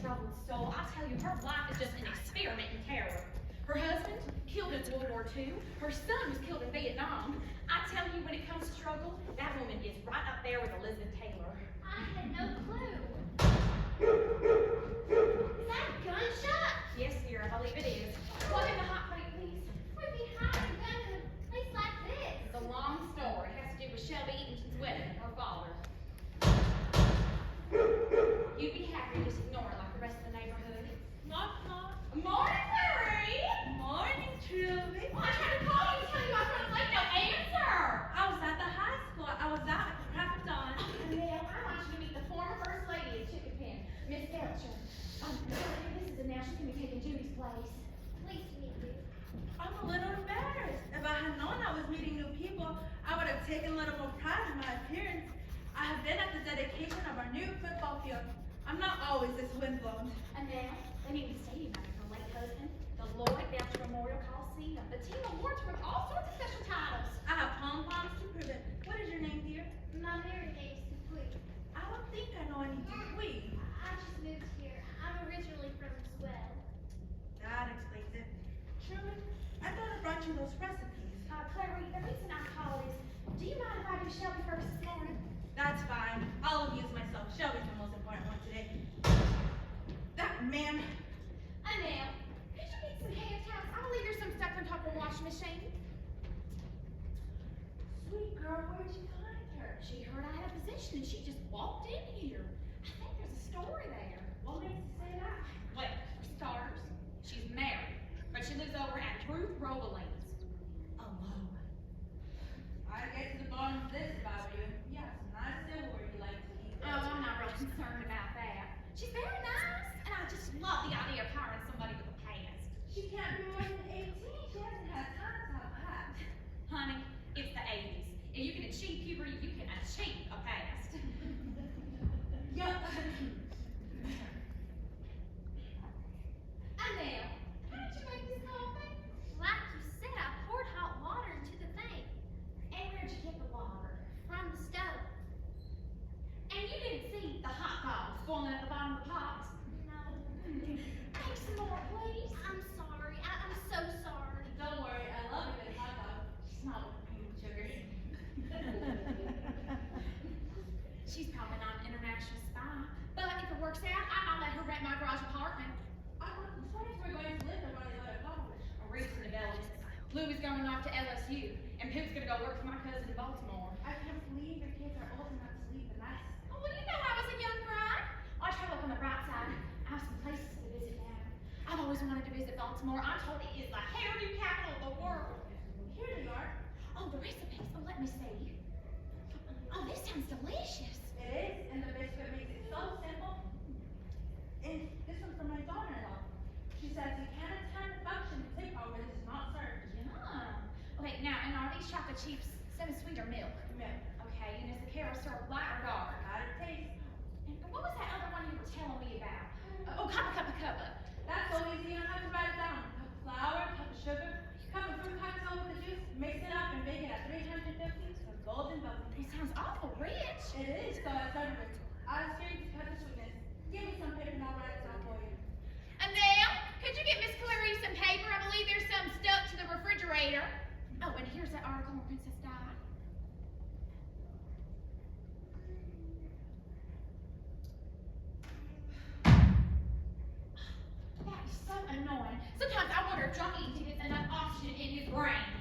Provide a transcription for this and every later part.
troubled soul. I tell you, her life is just an experiment in terror. Her husband, killed in World War II. Her son was killed in Vietnam. I tell you, when it comes to struggle, that woman is right up there with Elizabeth Taylor. I had no clue. Is that a gunshot? Yes, dear, I believe it is. Plug in the hot plate, please. We'd be hiding a gun in a place like this. It's a long story. It has to do with Shelby Eaton's wedding, her father. You'd be happy to just ignore it like the rest of the neighborhood. Knock, knock. Morning, Clary! Morning, Truby. Well, I tried to call you to tell you I was running late. No answer! I was at the high school. I was out at the crack of dawn. Now, I want you to meet the former First Lady of Chicken Pen, Miss Belcher. This is Annelle. She's going to be taking Judy's place. Pleased to meet you. I'm a little embarrassed. If I had known I was meeting new people, I would have taken a little more pride in my appearance. I have been at the dedication of our new football field. I'm not always this windblown. Annelle, they need to stadium after her late husband, the Lord Belcher Memorial Coliseum. The team awards with all sorts of special titles. I have pom-poms to prove it. What is your name, dear? My married name is Dupuy. I don't think I know any Dupuy. I just moved here. I'm originally from Swell. That explains it. Truman, I thought I brought you those recipes. Clary, the reason I called is, do you mind if I do Shelby first this morning? That's fine. I'll amuse myself. Shelby's the most important one today. That man. Annelle, could you get some hand towels? I believe there's some stuff on top of the washing machine. Sweet girl, where'd you find her? She heard I had a position and she just walked in here. I think there's a story there. What makes you say that? Well, for starters, she's married, but she lives over at Ruth Robolin's. Alone. I get to the bottom of this about you. You have some nice silverware you like to eat. Oh, I'm not real concerned about that. She's very nice, and I just love the idea of hiring somebody with a past. She can't be more than 18. She hasn't had time to have a hat. Honey, it's the 80s. If you can achieve puberty, you can achieve a past. Yup. Annelle, how did you make this coffee? Like you said, I poured hot water into the thing. And where'd you get the water? From the stove. And you didn't see the hot dogs boiling at the bottom of the pot? No. Take some more, please. I'm sorry. I'm so sorry. Don't worry, I love a good hot dog. She's not with you, sugar. She's probably not an international spy. But if it works out, I might let her rent my garage apartment. I thought the twins were going to live there while they go to college. A recent development. Louie's going off to LSU, and Poop's gonna go work for my cousin in Baltimore. I can't believe your kids are old enough to leave the nest. Oh, well, you know I was a young bride. I try to look on the bright side. I have some places to visit now. I've always wanted to visit Baltimore. I'm told it is the hairdo capital of the world. Here they are. Oh, the recipes. Oh, let me see. Oh, this sounds delicious. It is, and the biscuit makes it so simple. And this one's from my daughter-in-law. She says you can't attend a function in Tickle where this is not served. Yum. Okay, now, and are these chocolate chips semi-sweet or milk? Milk. Okay, and is the Kara served light or dark? How it tastes. And what was that other one you were telling me about? Oh, cuppa. That's so easy, you don't have to write it down. Cup of flour, cup of sugar, cup of fruit cocktail with the juice, mix it up and bake it at 350 for golden bubbly. It sounds awful rich. It is, so I started with out of street to cut the sweetness. Give me some paper and I'll write it down for you. Annelle, could you get Miss Clary some paper? I believe there's some stuck to the refrigerator. Oh, and here's that article on Princess Di. That is so annoying. Sometimes I wonder if drunk eating gets enough oxygen in his brain.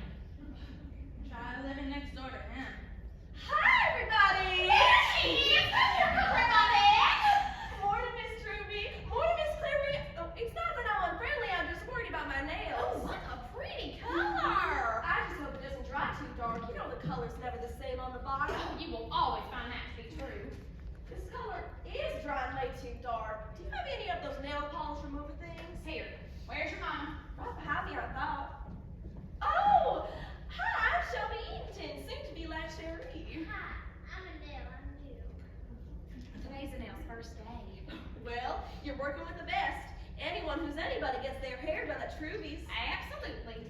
Try living next door to him. Hi, everybody! There she is! Come here, everybody! Morning, Miss Truby. Morning, Miss Clary. Oh, it's not that I'm unfriendly. I'm just worried about my nails. Oh, what a pretty color! I just hope it doesn't dry too dark. You know the color's never the same on the bottom. Oh, you will always find that to be true. This color is drying way too dark. Do you have any of those nail polish remover things? Here, where's your mama? Right behind me, I thought. Oh! Hi, I'm Shelby Eaton, soon to be last Sherry. Hi, I'm Annelle. I'm new. Today's Annelle's first day. Well, you're working with the best. Anyone who's anybody gets their hair done at Truby's. Absolutely.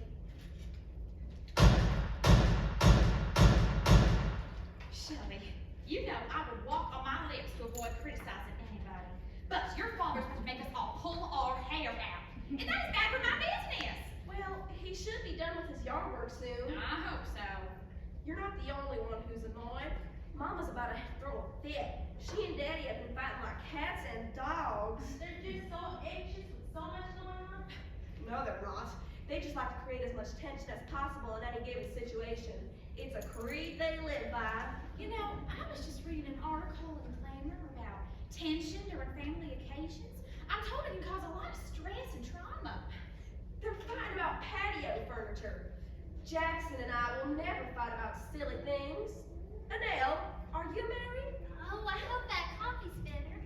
Shelby, you know I would walk on my lips to avoid criticizing anybody. But your father's going to make us pull our hair out. And that is bad for my business. Well, he should be done with his yard work soon. I hope so. You're not the only one who's annoyed. Mama's about to throw a fit. She and Daddy have been fighting like cats and dogs. They're just so anxious with so much going on. No, they're not. They just like to create as much tension as possible in any given situation. It's a creed they live by. You know, I was just reading an article in Glamour about tension during family occasions. I'm told it can cause a lot of stress and trauma. They're fighting about patio furniture. Jackson and I will never fight about silly things. Adele, are you married? Oh, I hope that coffee's better.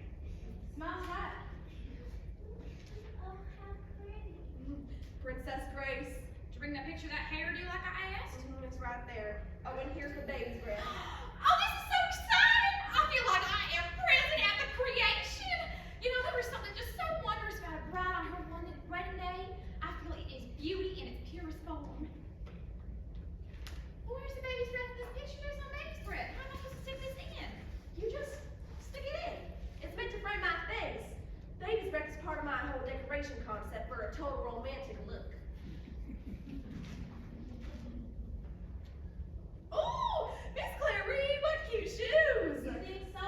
Smells hot. Oh, how pretty. Princess Grace. Did you bring that picture of that hairdo like I asked? It's right there. Oh, and here's the baby's breath. Oh, this is so exciting! I feel like I am present at the creation. You know, there was something just so wondrous about a bride on her wedding day. I feel it is beauty in its purest form. Well, where's the baby's breath in this picture? There's no baby's breath. How am I supposed to stick this in? You just stick it in. It's meant to frame my face. Baby's breath is part of my whole decoration concept for a total romantic look. Oh, Miss Clary, what cute shoes! You think so?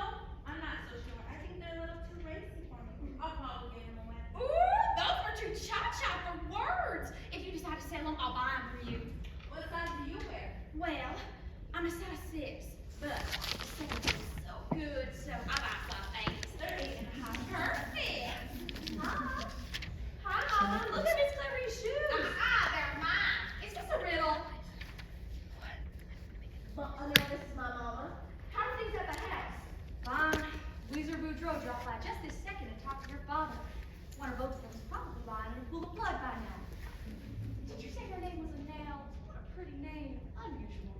I'm not so sure. I think they're a little too racy for me. I'll probably give them away. Ooh, those were too cha-cha for words. If you decide to sell them, I'll buy them for you. What size do you wear? Well, I'm a size 6, but the second is so good, so I buy size 8. They're 8.5. Perfect. Hi. Hi, Mama. Look at Miss Clary's shoes. They're mine. It's just a riddle. Now this is my mama. How are things at the house? Fine. Weezer Boudreaux dropped by just this second and talked to her father. One or both of them is probably lying in a pool of blood by now. Did you say her name was Annelle? What a pretty name. Unusual.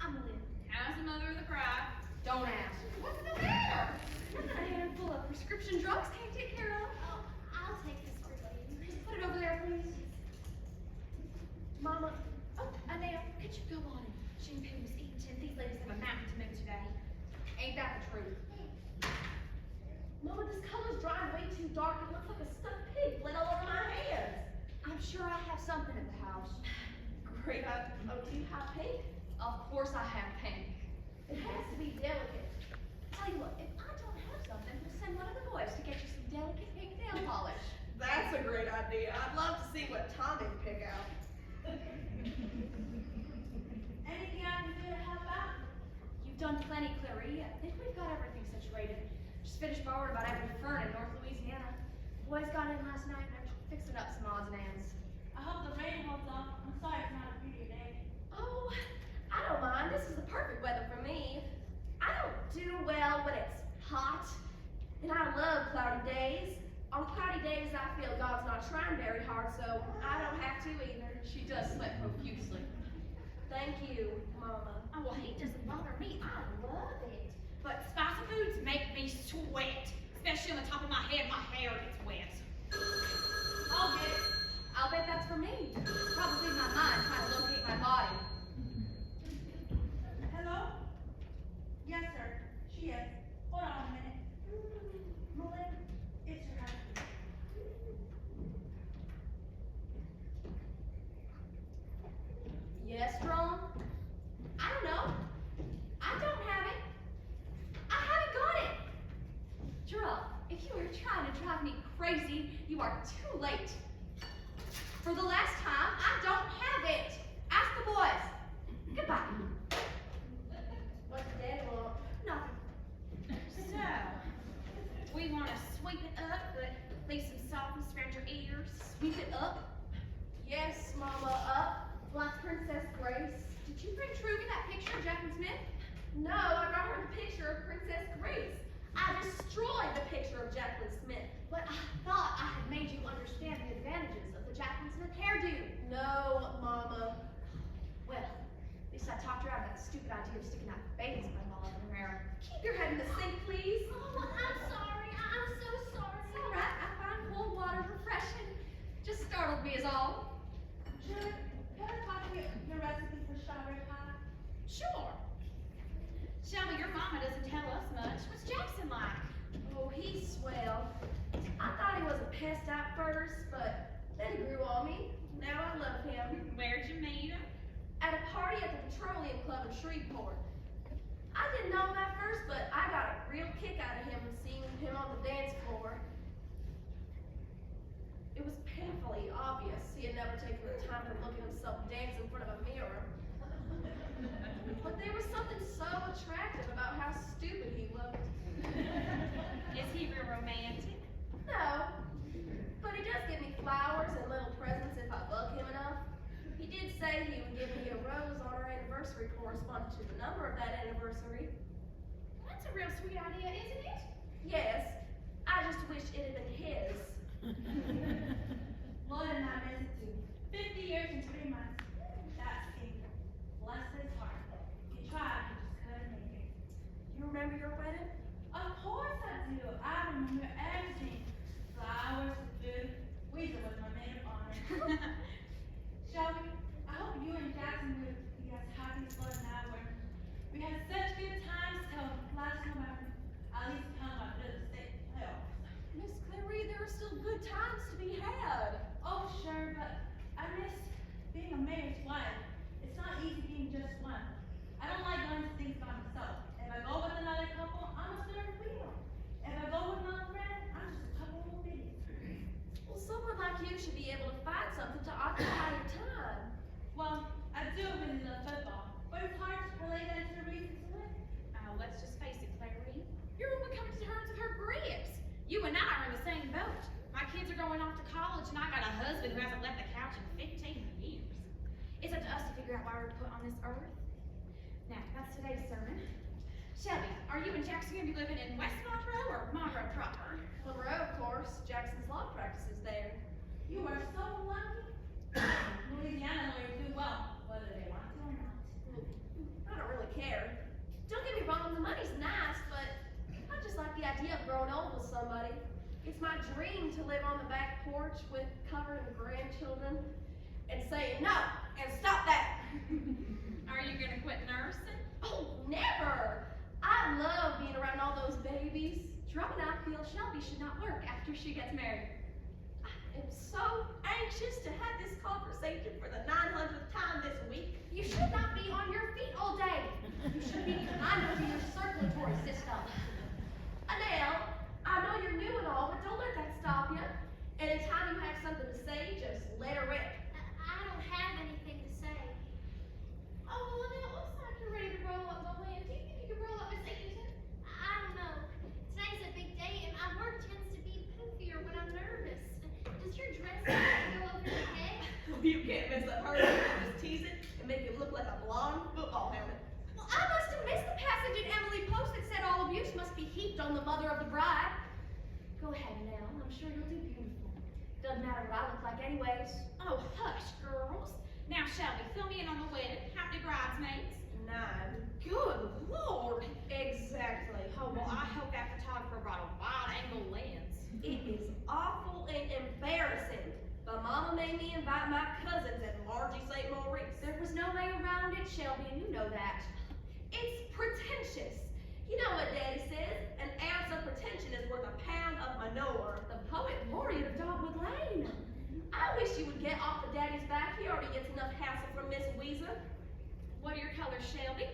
I'm Lynn. How's the mother of the bride? Don't ask. What's the matter? Nothing a handful of prescription drugs can't take care of. Oh, I'll take this for you. Put it over there, please. Mama, Oh, Annelle, could you go on and champagne was eaten? These ladies have a mountain to move today. Ain't that the truth? Mama, this color's drying way too dark. It looks like a stuffed pig bled all over my hands. I'm sure I have something at the house. Great. Oh, do you have pink? Of course I have pink. It has to be delicate. Tell you what, if I don't have something, we'll send one of the boys to get you some delicate pink nail polish. That's a great idea. I'd love to see what Tommy can pick out. Anything I can do to help out? You've done plenty, Clary. I think we've got everything situated. Just finished my order about every fern in North Louisiana. Boys got in last night and they're fixing up some odds and ends. I hope the rain holds off. I'm sorry it's not a pretty day. Oh, I don't mind. This is the perfect weather for me. I don't do well when it's hot, and I love cloudy days. On cloudy days, I feel God's not trying very hard, so I don't have to either. She does sweat profusely. Thank you, Mama. Oh, well, heat doesn't bother me. I love it. But spicy foods make me sweat. Especially on the top of my head, my hair gets wet. I'll get it. I'll bet that's for me. Probably my mind trying to locate my body. Hello? Yes, sir. She is. Hold on a minute. Melinda, it's your husband. Yes, Ron? I don't know. I don't have it. I haven't got it. Gerald, if you are trying to drive me crazy, you are too late. For the last time, I don't have it. Ask the boys. Goodbye. What's Daddy want? Nothing. So, we want to sweep it up, but leave some softness around your ears. Sweep it up. Yes, Mama, up. Like Princess Grace. Did you bring Truby that picture of Jacqueline Smith? No, I brought her the picture of Princess Grace. I destroyed the picture of Jacqueline Smith. But I thought I had made you understand the advantages of the Jacqueline Smith hairdo. No, Mama. Well, at least I talked her out of that stupid idea of sticking that baby's breath all over her hair. Keep your head in the sink, please. Oh, I'm sorry. I'm so sorry. It's all right. I find cold water refreshing. Just startled me is all. Sure. Can I copy your recipe for strawberry pie? Sure. Shelby, your mama doesn't tell us much. What's Jackson like? Oh, he's swell. I thought he was a pest at first, but then he grew on me. Now I love him. Where'd you meet him? At a party at the Petroleum Club in Shreveport. I didn't know him at first, but I got a real kick out of him seeing him on the dance floor. It was painfully obvious he had never taken the time to look at himself dance in front of a mirror. But there was something so attractive about how stupid he looked. Is he real romantic? No, but he does give me flowers and little presents if I bug him enough. He did say he would give me a rose on our anniversary corresponding to the number of that anniversary. That's a real sweet idea, isn't it? Yes, I just wish it had been his. Lloyd and I made it to 50 years and 3 months. That's King. Bless his heart. He tried, he just couldn't make it. You remember your wedding? Of course I do. I remember everything. Flowers, food. Weezer was my maid of honor. Shelby, I hope you and Jackson will be as happy as Lloyd and I were. We had such good times till last November. At least come up to the state playoffs. Miss Clary, there are still good times to be had. Oh, sure, but I miss being a mayor's wife. It's not easy being just one. I don't like going to things by myself. If I go with another couple, I'm a third wheel. If I go with another friend, I'm just a couple of babies. Well, someone like you should be able to find something to occupy your time. Well, I do really love football, but it's hard to relate that to the reasons to live. Oh, let's just face it, Clary. You're only coming to terms with her grips. You and I are in the same boat. My kids are going off to college, and I got a husband who hasn't left the couch in 15 years. It's up to us to figure out why we're put on this earth. Now, that's today's sermon. Shelby, are you and Jackson going to be living in West Monroe or Monroe proper? Monroe, of course. Jackson's law practice is there. You are so lucky. Louisiana lawyers do well, whether they want to or not. I don't really care. Don't get me wrong, the money's nice, but I just like the idea of growing old with somebody. It's my dream to live on the back porch with covered grandchildren and saying no and stop that. Are you going to quit nursing? Oh, never! I love being around all those babies. Drum and I feel Shelby should not work after she gets married. I am so anxious to have this conversation for the 900th time this week. You should not be on your feet all day. You should be kinder to your circulatory system. Adele, I know you're new and all, but don't let that stop you. Anytime you have something to say, just let her rip. I don't have anything to say. Oh, well, then it looks like you're ready to roll up, Lillian. Do you think you could roll up Miss Eaton? I don't know. Today's a big day, and my work tends to be poofier when I'm nervous. Does your dress go over your head? You can't mess up her. Just tease it and make it look like a blonde football helmet. Well, I must have missed the passage in Emily Post that said all abuse must be heaped on the mother of the bride. Go ahead, Nell. I'm sure you'll do beautiful. Doesn't matter what I look like anyways. Oh, hush, girls. Now, Shelby, fill me in on the wedding. How many bridesmaids? 9. Good Lord. Exactly. Oh, well, I hope that photographer brought a wide-angle lens. It is awful and embarrassing. But Mama made me invite my cousins and Margie St. Maurice. There was no way around it, Shelby, and you know that. It's pretentious. You know what Daddy says? An ounce of pretension is worth a pound of manure. The poet laureate of Dogwood Lane. I wish you would get off of Daddy's back. He already gets enough hassle from Miss Weezer. What are your colors, Shelby?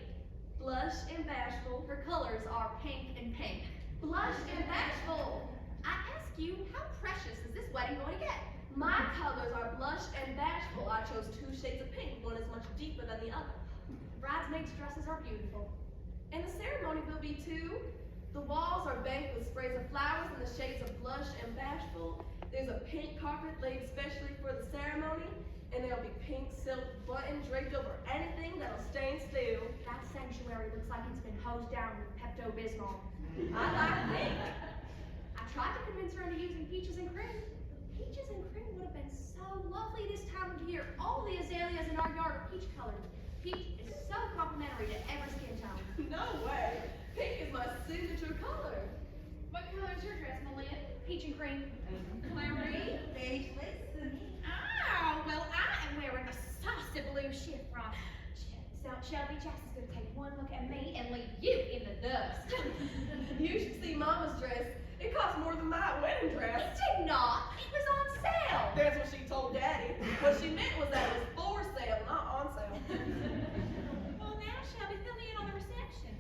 Blush and bashful. Her colors are pink and pink. Blush and bashful. I ask you, how precious is this wedding going to get? My colors are blush and bashful. I chose 2 shades of pink. One is much deeper than the other. The bridesmaids' dresses are beautiful. And the ceremony will be too. The walls are banked with sprays of flowers in the shades of blush and bashful. There's a pink carpet laid specially for the ceremony, and there'll be pink silk button draped over anything that'll stand still. That sanctuary looks like it's been hosed down with Pepto-Bismol. I like pink. I tried to convince her into using peaches and cream. Peaches and cream would have been so lovely this time of year. All the azaleas in our yard are peach colored. Peach is so complimentary to every skin tone. No way. Pink is my signature color. What color is your dress, Malia? Peach and cream. Clary? Beige lace to me. Oh, well, I am wearing a saucy blue chiffon. So, Shelby, Jackson's going to take one look at me and leave you in the dust. You should see Mama's dress. It cost more than my wedding dress. It did not. that was for sale, not on sale. Well, now, Shelby, fill me in on the reception.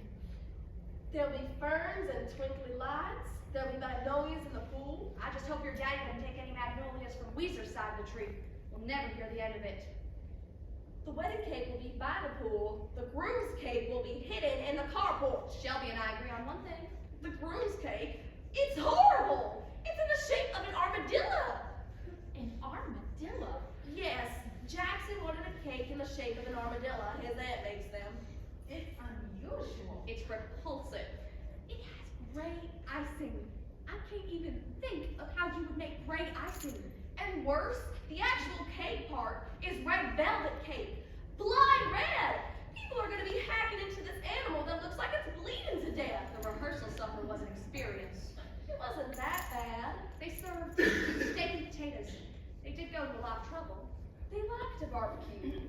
There'll be ferns and twinkly lights. There'll be magnolias in the pool. I just hope your daddy doesn't take any magnolias from Weezer's side of the tree. We'll never hear the end of it. The wedding cake will be by the pool. The groom's cake will be hidden in the carport. Shelby and I agree on one thing. The groom's cake? It's horrible! It's in the shape of an armadillo! An armadillo? Yes, Jackson wanted a cake in the shape of an armadillo. His aunt makes them. It's unusual. It's repulsive. It has gray icing. I can't even think of how you would make gray icing. And worse, the actual cake part is red velvet cake. Blood red! People are gonna be hacking into this animal that looks like it's bleeding to death. The rehearsal supper was an experience. It wasn't that bad. They served steak and potatoes. They did go to a lot of trouble. They liked a barbecue.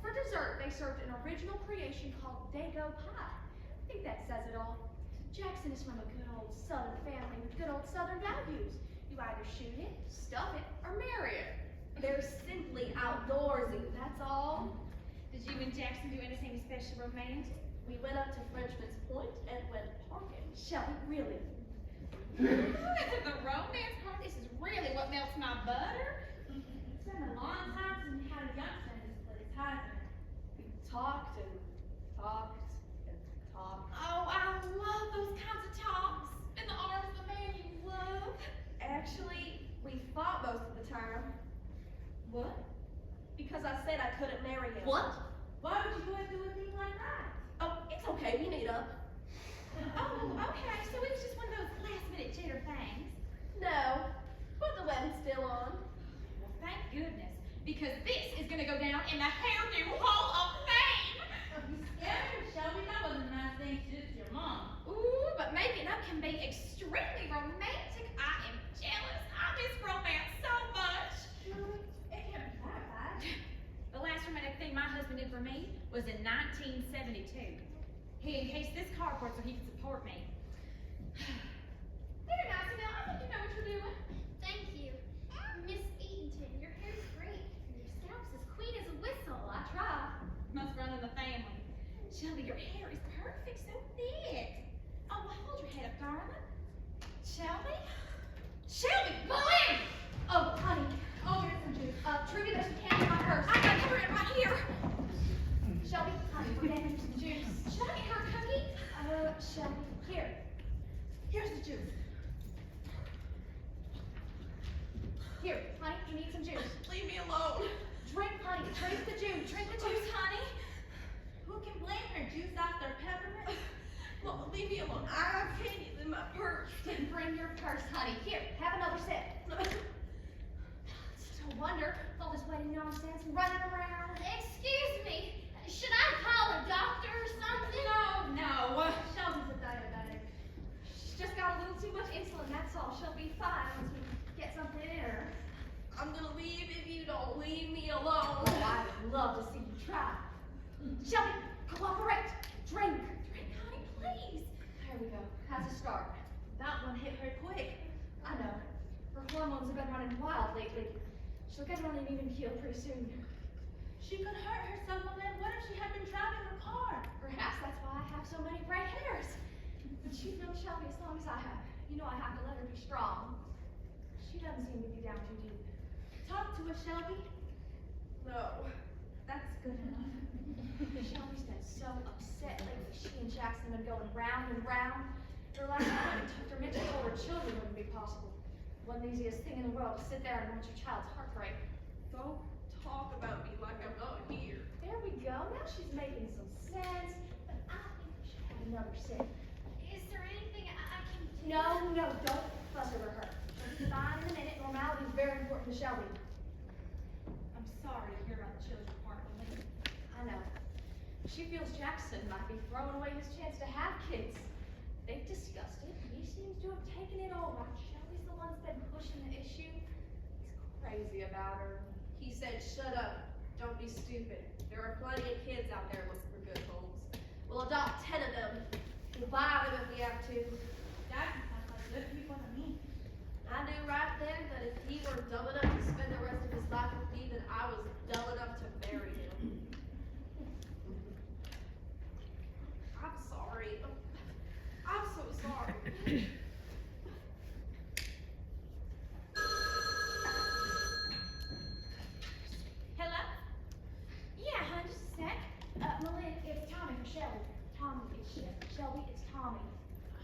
For dessert, they served an original creation called Dago pie. I think that says it all. Jackson is from a good old Southern family with good old Southern values. You either shoot it, stuff it, or marry it. They're simply outdoorsy, that's all. Did you and Jackson do anything especially romantic? We went up to Frenchman's Point and went parking. Shelby, really? The romance part, this is really what melts my butter. It's been a long time since we had a youngster in this place, hasn't it? We talked and talked and talked. Oh, I love those kinds of talks in the arms of the man you love. Actually, we fought most of the time. What? Because I said I couldn't marry him. What? Why would you go and do a thing like that? Oh, it's okay, we made up. Oh, okay, so it was just one of those last-minute jitter things. No, but the wedding's still on. Well, thank goodness, because this is gonna go down in the hairdo Hall of Fame. You scared her, Shelby. That wasn't a nice thing to do to your mom. Ooh, but making up can be extremely romantic. I am jealous. I miss romance so much. It can't be that bad. The last romantic thing my husband did for me was in 1972. He encased this carport so he could support me. Very nice, now I think you know what you're doing. Thank you. Miss Eatonton, your hair's great. Your scalp's as clean as a whistle. I try. Must run in the family. Shelby, your hair is perfect, so thick. Oh, well, hold your head up, darling. Shelby? Shelby, go in! Oh, honey. Oh, here's some juice. Trudy, there's some candy in my purse. I got her right here. Shelby, honey, we're getting some juice. Should I get her a cookie? Shelby, here. Here's the juice. Here, honey, you need some juice. Leave me alone. Drink, honey, drink the juice. Drink the juice, honey. Who can blame her? Juice after peppermint? Well, leave me alone. I have candies in my purse. Didn't bring your purse, honey. Here, have another sip. It's no wonder all this wedding nonsense and running around. Excuse me. Should I call a doctor or something? No. Shelby's a diabetic. She's just got a little too much insulin, that's all. She'll be fine once we get something in her. I'm gonna leave if you don't leave me alone. Oh, I would love to see you try. Shelby, cooperate. Drink. Drink, honey, please. There we go. How's it start? That one hit her quick. I know. Her hormones have been running wild lately. She'll get on an even keel pretty soon. She could hurt herself, and then what if she had been driving her car? Perhaps that's why I have so many gray hairs. But you've known Shelby as long as I have. You know I have to let her be strong. She doesn't seem to be down too deep. Talk to her, Shelby. No. That's good enough. Shelby's been so upset lately. She and Jackson have been going round and round. Their last appointment took her mental told her children wouldn't be possible. Wasn't the easiest thing in the world to sit there and watch your child's heart break. Don't talk about me like I'm not here. There we go. Now she's making some sense. But I think we should have another sip. Is there anything I can do? No, don't fuss over her. She'll be fine in a minute. Normality is very important to Shelby. I'm sorry to hear about the children part of it. I know. She feels Jackson might be throwing away his chance to have kids. They've discussed it. He seems to have taken it all right. Shelby's the one that's been pushing the issue. He's crazy about her. He said, shut up. Don't be stupid. There are plenty of kids out there looking for good homes. We'll adopt 10 of them. We'll buy them if we have to. Jackson sounds like good people to me. I knew right then that if he were dumb enough to spend the rest of his life with me, then I was dumb enough Shelby, it's Tommy.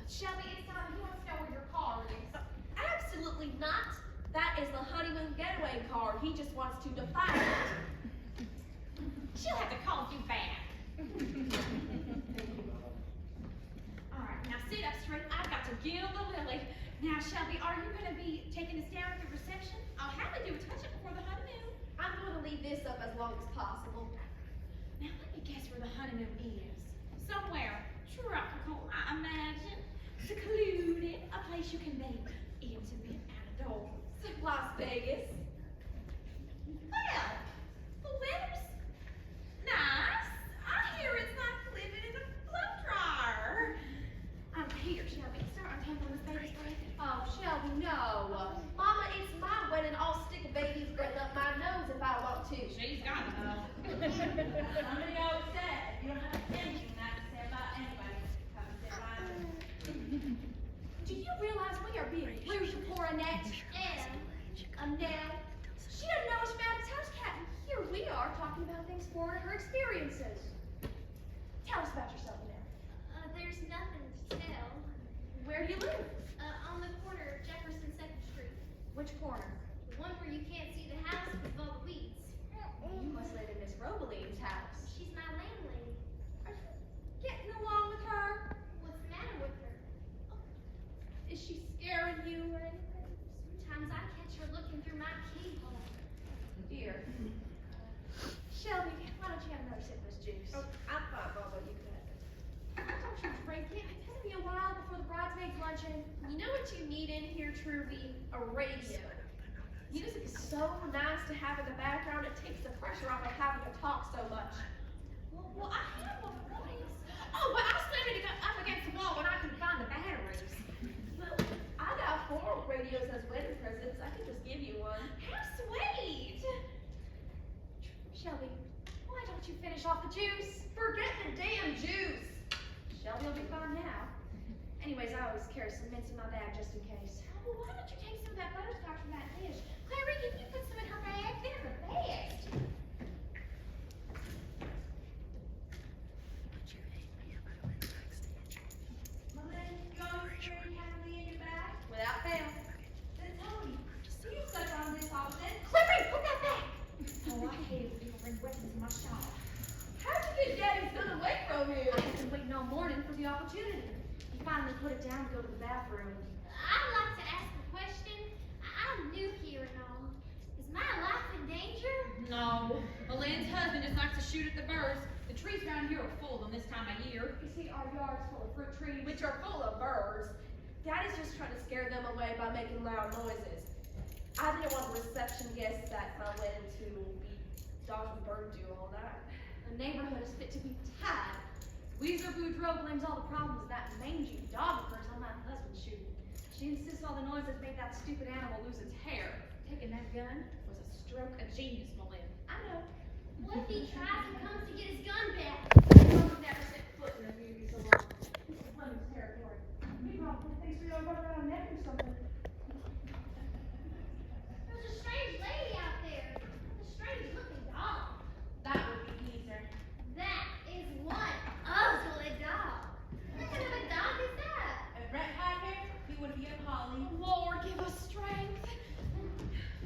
Shelby, it's time. He wants to know where your car is. Absolutely not. That is the honeymoon getaway car. He just wants to define it. She'll have to call you back. All right, now sit up straight. I've got to gild the lily. Now, Shelby, are you going to be taking us down at the reception? I'll happily do a touch-up before the honeymoon. I'm going to leave this up as long as possible. Now, let me guess where the honeymoon is. Somewhere tropical, I imagine. Secluded, a place you can be intimate outdoors. Las Vegas. Well, the weather's nice. I hear it's like living in a blow dryer. I'm here, Shelby. Start untangling this baby's thread. Oh, Shelby, no. Mama, it's my wedding. I'll stick a baby's breath up my nose if I want to. She's got enough. Somebody always said, you don't have anything nice to say about anybody. Come and sit right there. Do you realize we are being rude to poor Annette? Annette. She doesn't know much about his house cat, and here we are talking about things foreign to her experiences. Tell us about yourself, Annette. There's nothing to tell. Where do you live? On the corner of Jefferson 2nd Street. Which corner? The one where you can't see the house with all the weeds. You must live in Miss Robeline's house. She's my landlady. Are you getting along with her? What's the matter with her? Is she scaring you or anything? Sometimes I catch her looking through my keyhole. Dear. Shelby, why don't you have another sip of this juice? Oh, I'm fine, Mama. You can have it. Why don't you drink it? It's gonna be a while before the bridesmaids luncheon. You know what you need in here, Truby? A radio. Music is so nice to have in the background. It takes the pressure off of having to talk so much. Well, I have one of these. Oh, but I slammed it up against the wall when I couldn't find the batteries. Well, I got 4 radios as wedding presents. I can just give you one. How sweet. Shelby, why don't you finish off the juice? Forget the damn juice. Shelby will be fine now. Anyways, I always carry some mints in my bag just in case. Oh, well, why don't you take some of that butterscotch from that dish? Clary, can you put some in her bag? They're the best. Melanie, you always carry candy in your bag? Without fail. Then tell me, do you suck on this often? Clary, put that back. Oh, I hate it when people bring weapons in my shop. How'd you get Daddy's gun away from you? I have been waiting all morning for the opportunity. He finally put it down to go to the bathroom. I'd like to ask a question. I'm new here and all. Is my life in danger? No. Lynn's husband just likes to shoot at the birds. The trees around here are full of them this time of year. You see, our yard's full of fruit trees. Which are full of birds. Daddy's just trying to scare them away by making loud noises. I didn't want the reception guests at my wedding to be dodging bird dew all night. The neighborhood is fit to be tied. Weezer Boudreaux blames all the problems of that mangy dog of hers on my husband's shooting. She insists all the noises made that stupid animal lose its hair. Taking that gun was a stroke of genius, Malin. I know. What if he tries and comes to get his gun back? I've never set foot in a community so long. This is Fleming's territory. He probably thinks we don't run around naked or something. There's a strange lady out there. A strange looking dog. That would be easier. That is one ugly dog. What kind of a dog is that? If Brett had hair, he would be a collie. Lord, give us strength.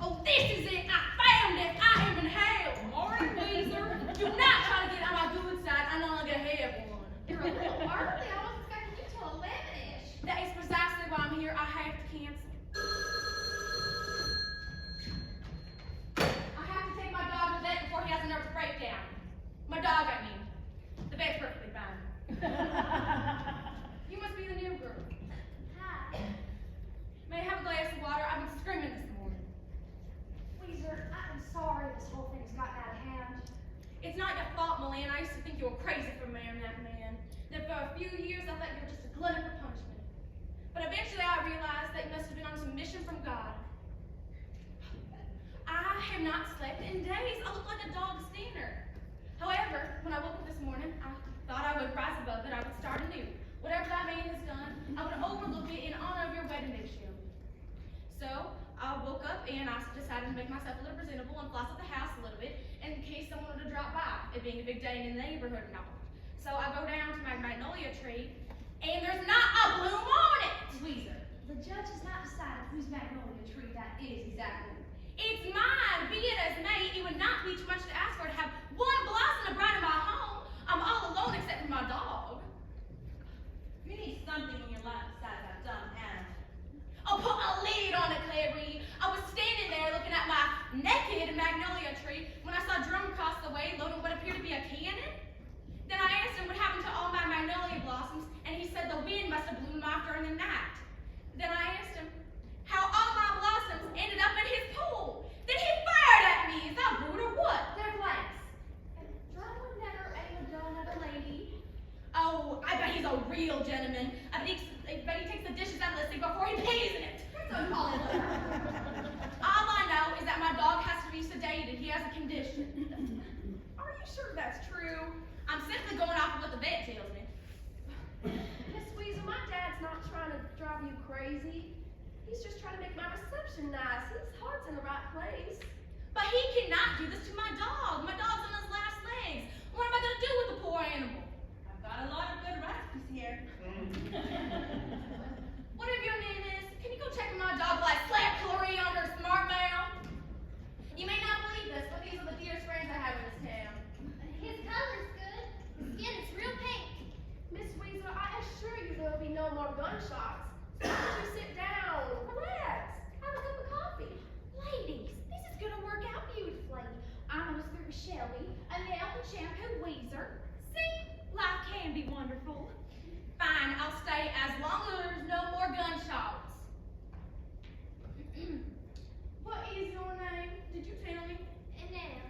Oh, this is it! I found it! I am in hell! Morning, Weezer. Do not try to get on my good side. I no longer have one. You're a little early. I was expecting you till 11-ish. That is precisely why I'm here. I have to cancel. I have to take my dog to the vet before he has a nervous breakdown. My dog, I mean. The vet's perfectly fine. You must be the new girl. Hi. May I have a glass of water? I've been screaming this morning. Weezer, I'm sorry this whole thing's gotten out of hand. It's not your fault, Malin. I used to think you were crazy for marrying that man. Then for a few years, I thought you were just a glutton for punishment. But eventually, I realized that you must have been on some mission from God. I have not slept in days. I look like a dog standard. However, when I woke up this morning, I thought I would rise above it. I would start anew. Whatever that man has done, I would overlook it in honor of your wedding day, Shelby. So I woke up and I decided to make myself a little presentable and floss at the house a little bit in case someone wanted to drop by, it being a big day in the neighborhood and all. So I go down to my Magnolia magnolia tree, and there's not a bloom on it. Weezer, the judge has not decided whose magnolia tree that is exactly. It's mine. Being as maid, it would not be too much to ask for to have one blossom to brighten my home. I'm all alone except for my dog. You need something in your life besides that dumb animal. Oh, put a lid on it, Clary. I was standing there looking at my naked magnolia tree when I saw Drum across the way loading what appeared to be a cannon. Then I asked him what happened to all my magnolia blossoms, and he said the wind must have blew them off during the night. Then I asked him how all my blossoms ended up in his pool. Then he fired at me. Is that rude or what? They're glass. Drum would never aim a gun at a lady. Oh, I bet he's a real gentleman. I bet he takes the dishes out of the sink before he pays in it. That's uncalled for. All I know is that my dog has to be sedated. He has a condition. Are you sure that's true? I'm simply going off of what the vet tells me. Miss Weezer, my dad's not trying to drive you crazy. He's just trying to make my reception nice. His heart's in the right place. But he cannot do this to my dog. My dog's on his last legs. What am I going to do with the poor animal? I've got a lot of good recipes here. Whatever your name is, can you go check on my dog like slap Clary on her smart mouth? You may not believe this, but these are the dearest friends I have in this town. His color's good. His skin is real pink. Miss Weezer, I assure you there'll be no more gunshots. So why don't you sit down, relax, have a cup of coffee. Ladies, this is gonna work out beautifully. I'm gonna speak with Shelby, a nail and shampoo Weezer. See, life can be wonderful. Fine, I'll stay as long as there's no more gunshots. What is your name? Did you tell me? And then,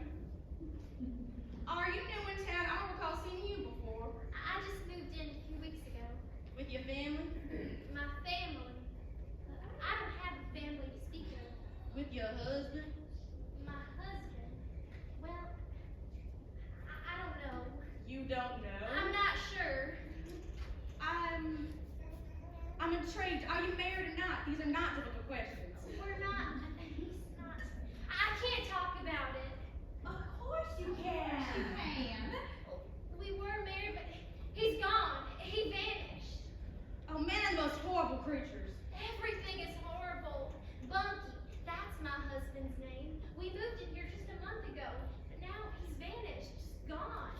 Are you new in town? I don't recall seeing you before. I just moved in a few weeks ago. With your family? My family. I don't have a family to speak of. With your husband? My husband. Well, I don't know. You don't know? I'm not sure. I'm intrigued. Are you married or not? These are not difficult questions. We're not. He's not. I can't talk about it. Of course you can. We were married, but he's gone. He vanished. Oh, men are the most horrible creatures. Everything is horrible. Bunky, that's my husband's name. We moved in here just a month ago, but now he's vanished, just gone.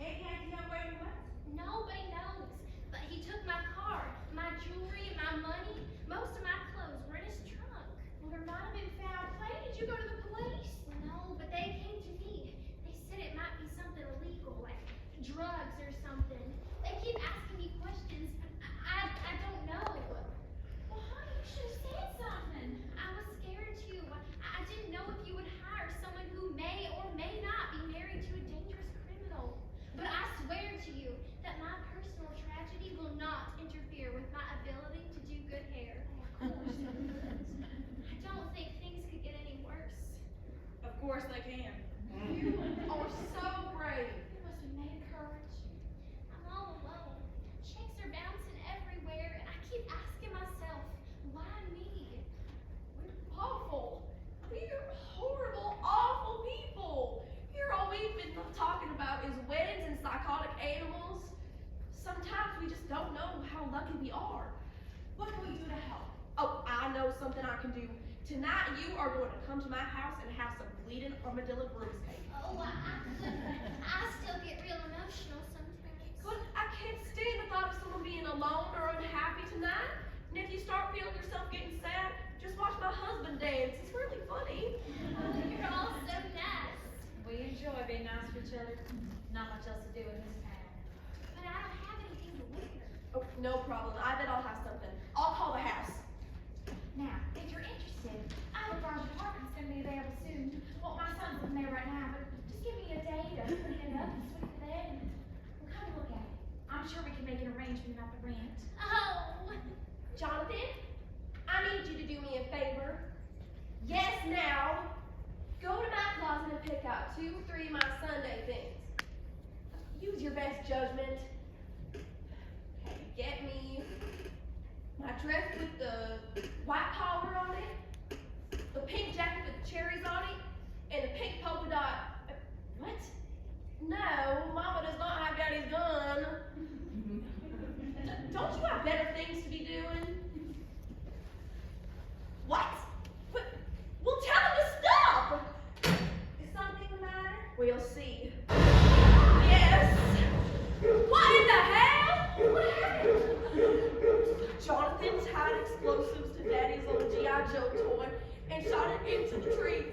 Hey, can't tell where you went? Nobody knows. But he took my car, my jewelry, my money. Most of my clothes were in his trunk. Well, there might have been foul play. Did you go to the police? No, but they came to me. They said it might be something illegal, like drugs or something. They keep asking me questions. I don't know. Well, honey, you should have said something. I was scared too. I didn't know if you would hire someone who may or may not be married to a dangerous criminal. But I swear to you that my personal tragedy will not interfere with my ability to do good hair. Of course. I don't think things could get any worse. Of course they can. You are so brave. You must have made a courage. I'm all alone. Checks are bouncing everywhere, and I keep asking myself, why me? We're awful. We're horrible, awful people. Here all we've been talking about is weddings and psychotic animals. Sometimes we just don't know how lucky we are. What can we do to help? Oh, I know something I can do. Tonight you are going to come to my house and have some bleeding armadillo groom's cake. Oh, I still get real emotional sometimes. But I can't stand the thought of someone being alone or unhappy tonight. And if you start feeling yourself getting sad, just watch my husband dance. It's really funny. Oh, you're all so nice. We enjoy being nice to each other. Not much else to do in this town. But I don't have anything to wear. Oh, no problem. I bet I'll have something. I'll call the house. Now, if you're interested, I have a garage apartment's gonna be available soon. Well, my son's living there right now, but just give me a day to clean it up and sweep it in, and we'll come and look at it. I'm sure we can make an arrangement about the rent. Oh, Jonathan, I need you to do me a favor. Yes, now. Go to my closet and pick out 2 or 3 of my Sunday things. Use your best judgment. Okay, get me my dress with the white collar on it, the pink jacket with the cherries on it, and the pink polka dot. What? No, Mama does not have Daddy's gun. then tied explosives to Daddy's old G.I. Joe toy and shot it into the trees.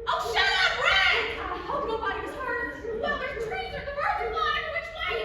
Oh, shut up, Ray! I hope nobody was hurt. Well, there's trees and the birds are flying which way,